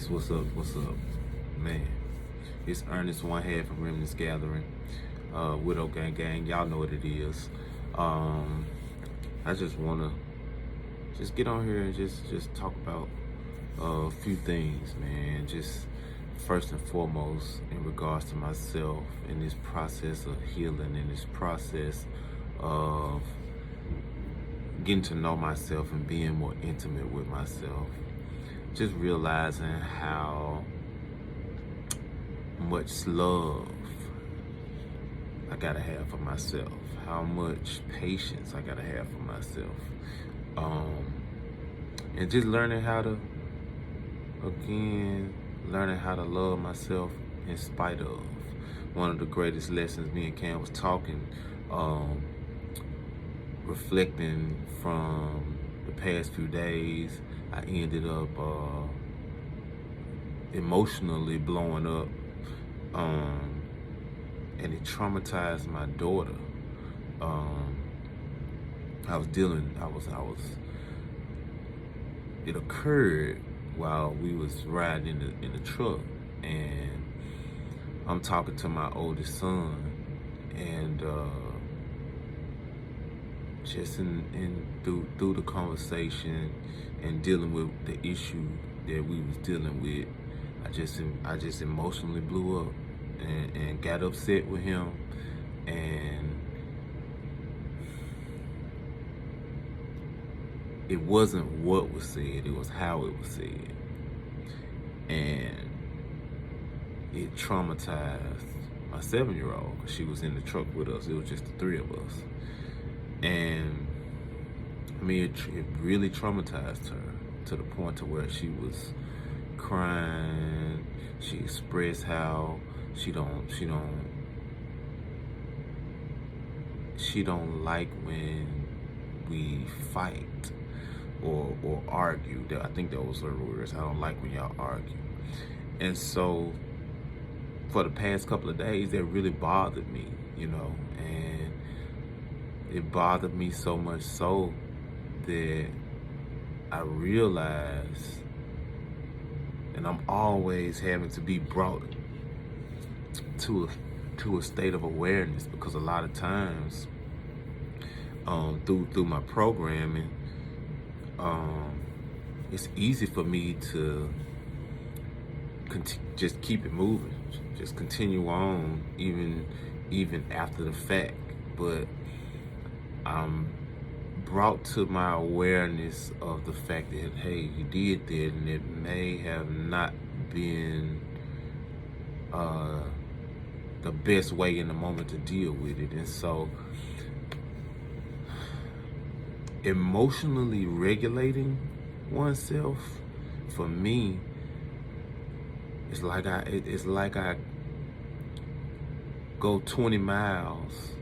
Peace. What's up? What's up? Man, it's Ernest, one half of Remnants Gathering. Widow Gang Gang. Y'all know what it is. I just wanna get on here and just talk about a few things, man. Just first and foremost, in regards to myself in this process of healing, in this process of getting to know myself and being more intimate with myself. Just realizing how much love I gotta have for myself, how much patience I gotta have for myself, and just learning how to love myself in spite of. One of the greatest lessons, me and Cam was talking, reflecting from the past few days. I ended up emotionally blowing up, and it traumatized my daughter. It occurred while we was riding in the truck, and I'm talking to my oldest son, and just through the conversation and dealing with the issue that we was dealing with, I just emotionally blew up and got upset with him, and it wasn't what was said, it was how it was said, and it traumatized my 7-year-old, because she was in the truck with us. It was just the three of us. And I mean, it really traumatized her to the point to where she was crying. She expressed how she don't like when we fight or argue. I think that was her words. I don't like when y'all argue. And so for the past couple of days, that really bothered me, and it bothered me so much so that I realized, and I'm always having to be brought to a state of awareness, because a lot of times through my programming, it's easy for me to just keep it moving, just continue on even after the fact. But I'm brought to my awareness of the fact that, hey, you did that, and it may have not been the best way in the moment to deal with it. And so emotionally regulating oneself, for me, it's like I go 20 miles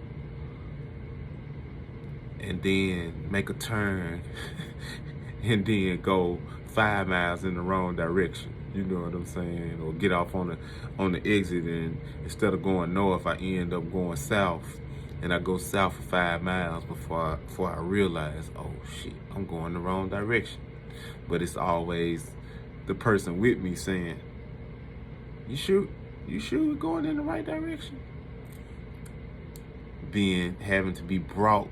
and then make a turn and then go 5 miles in the wrong direction. You know what I'm saying? Or get off on the exit, and instead of going north, I end up going south, and I go south for 5 miles before I realize, oh shit, I'm going the wrong direction. But it's always the person with me saying, you sure we're going in the right direction? Having to be brought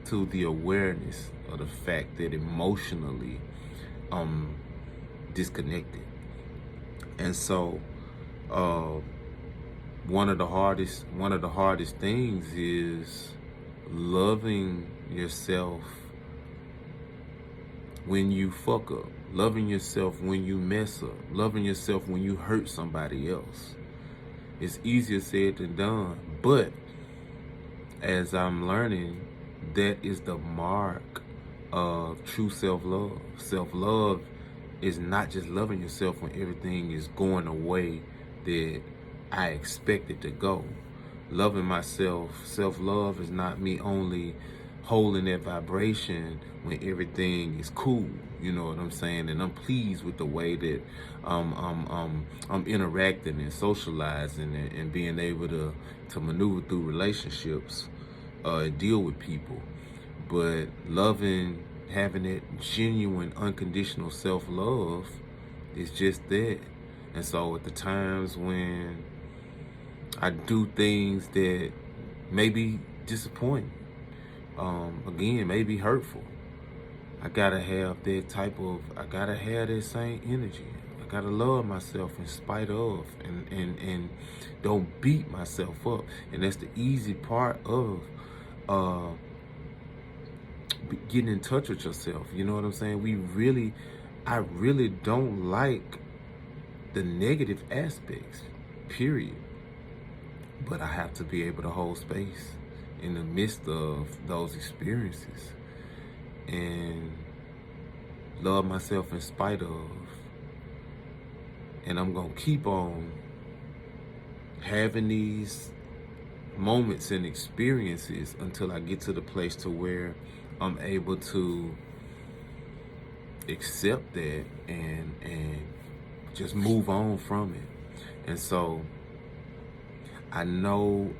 to the awareness of the fact that emotionally disconnected. And so one of the hardest things is loving yourself when you fuck up, loving yourself when you mess up, loving yourself when you hurt somebody else. It's easier said than done, but as I'm learning, that is the mark of true self-love. Self-love is not just loving yourself when everything is going the way that I expect it to go. Loving myself, self-love is not me only holding that vibration when everything is cool, you know what I'm saying, and I'm pleased with the way that I'm interacting and socializing and being able to maneuver through relationships, deal with people. But loving, having that genuine, unconditional self-love It's just that. And so at the times when I do things that may be disappointing, again, may be hurtful, I gotta have I gotta have that same energy. I gotta love myself in spite of, and don't beat myself up. And that's the easy part of uh, getting in touch with yourself. You know what I'm saying? I really don't like the negative aspects, period. But I have to be able to hold space in the midst of those experiences and love myself in spite of. And I'm going to keep on having these moments and experiences until I get to the place to where I'm able to accept that and just move on from it. And so I know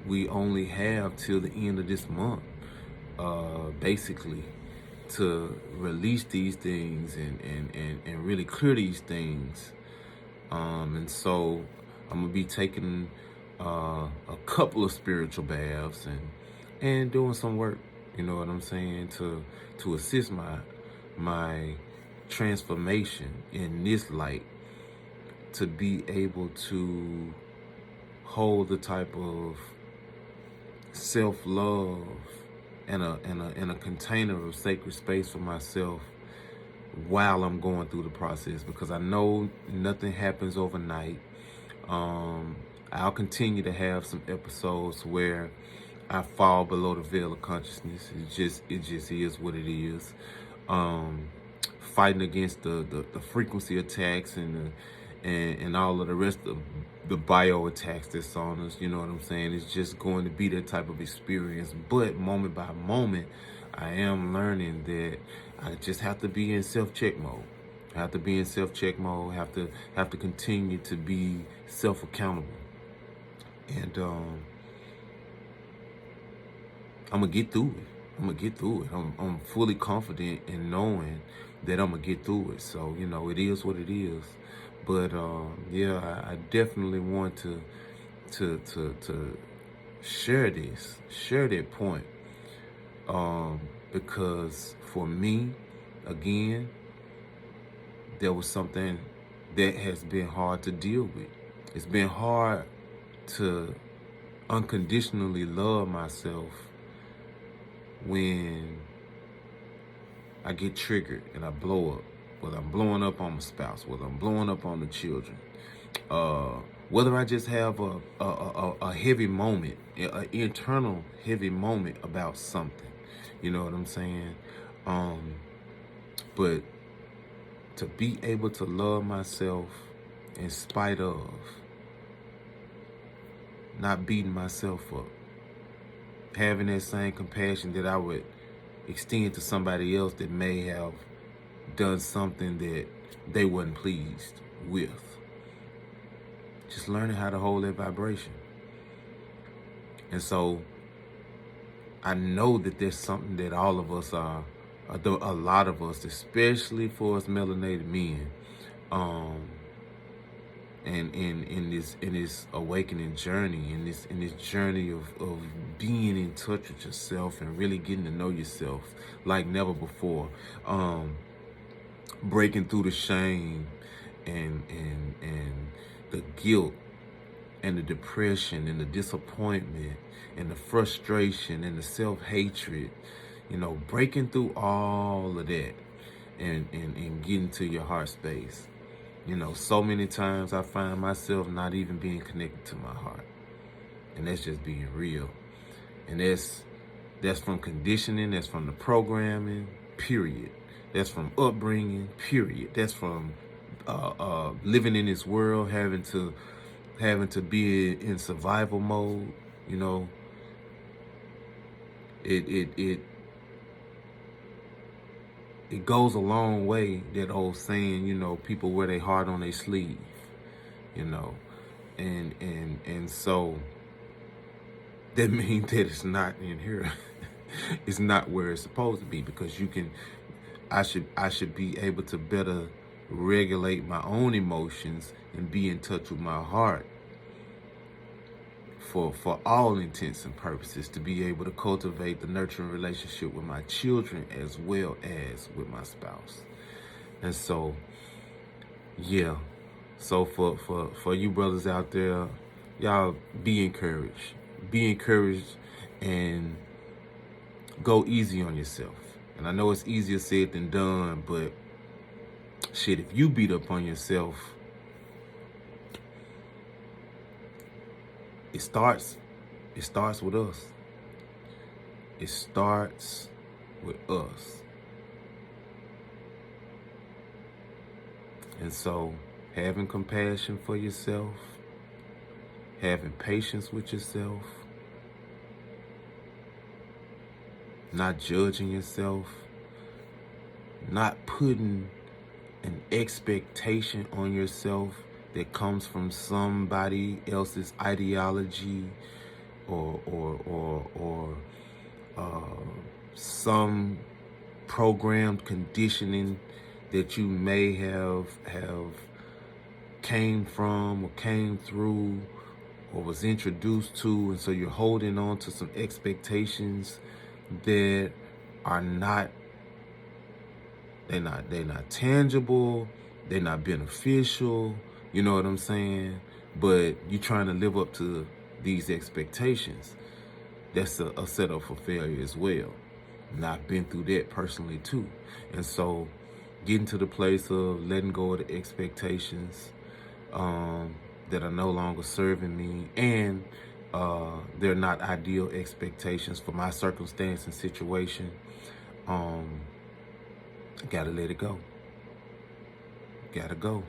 we only have till the end of this month, basically, to release these things and really clear these things. And so I'm gonna be taking a couple of spiritual baths and doing some work, you know what I'm saying, to assist my transformation in this light, to be able to hold the type of self-love and a container of sacred space for myself while I'm going through the process, because I know nothing happens overnight. I'll continue to have some episodes where I fall below the veil of consciousness. It just is what it is. Fighting against the frequency attacks and all of the rest of the bio attacks that's on us, you know what I'm saying? It's just going to be that type of experience. But moment by moment, I am learning that I just have to be in self-check mode. I have to be in self-check mode, have to continue to be self-accountable. And I'm gonna get through it. I'm fully confident in knowing that I'm gonna get through it. So, you know, it is what it is. But yeah, I definitely want to share that point. Because for me, again, there was something that has been hard to deal with. It's been hard to unconditionally love myself when I get triggered and I blow up. Whether I'm blowing up on my spouse, whether I'm blowing up on the children, whether I just have a heavy moment, an internal heavy moment about something. You know what I'm saying? But to be able to love myself in spite of, not beating myself up, having that same compassion that I would extend to somebody else that may have done something that they wasn't pleased with. Just learning how to hold that vibration. And so I know that there's something that all of us are, a lot of us, especially for us melanated men, and in this awakening journey, in this journey of being in touch with yourself and really getting to know yourself like never before, breaking through the shame and the guilt and the depression and the disappointment and the frustration and the self-hatred, you know, breaking through all of that and getting to your heart space. You know, so many times I find myself not even being connected to my heart. And that's just being real. And that's from conditioning, that's from the programming, period. That's from upbringing, period. That's from living in this world, having to be in survival mode. You know, it goes a long way, that old saying, you know, people wear their heart on their sleeve, you know, and so that means that it's not in here. It's not where it's supposed to be, because I should be able to better regulate my own emotions and be in touch with my heart for all intents and purposes, to be able to cultivate the nurturing relationship with my children as well as with my spouse. And so, yeah. So for you brothers out there, y'all be encouraged. Be encouraged and go easy on yourself. And I know it's easier said than done, but shit, if you beat up on yourself, it starts with us. It starts with us. And so, having compassion for yourself, having patience with yourself, not judging yourself, not putting an expectation on yourself that comes from somebody else's ideology or some programmed conditioning that you may have came from or came through or was introduced to, and so you're holding on to some expectations that are not, they're not tangible, they're not beneficial, you know what I'm saying? But you're trying to live up to these expectations. That's a setup for failure as well. And I've been through that personally too. And so getting to the place of letting go of the expectations that are no longer serving me, and they're not ideal expectations for my circumstance and situation. Gotta let it go. Gotta go.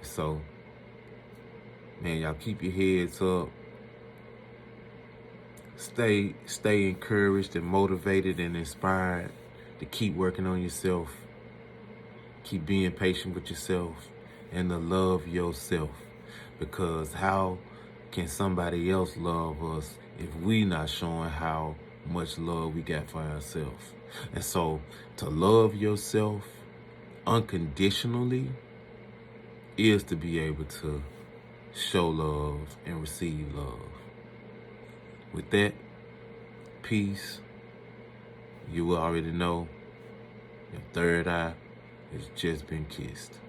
So, man, y'all keep your heads up. Stay encouraged and motivated and inspired to keep working on yourself. Keep being patient with yourself and to love yourself. Because how can somebody else love us if we not showing how much love we got for ourselves? And so to love yourself unconditionally is to be able to show love and receive love. With that, peace. You will already know your third eye has just been kissed.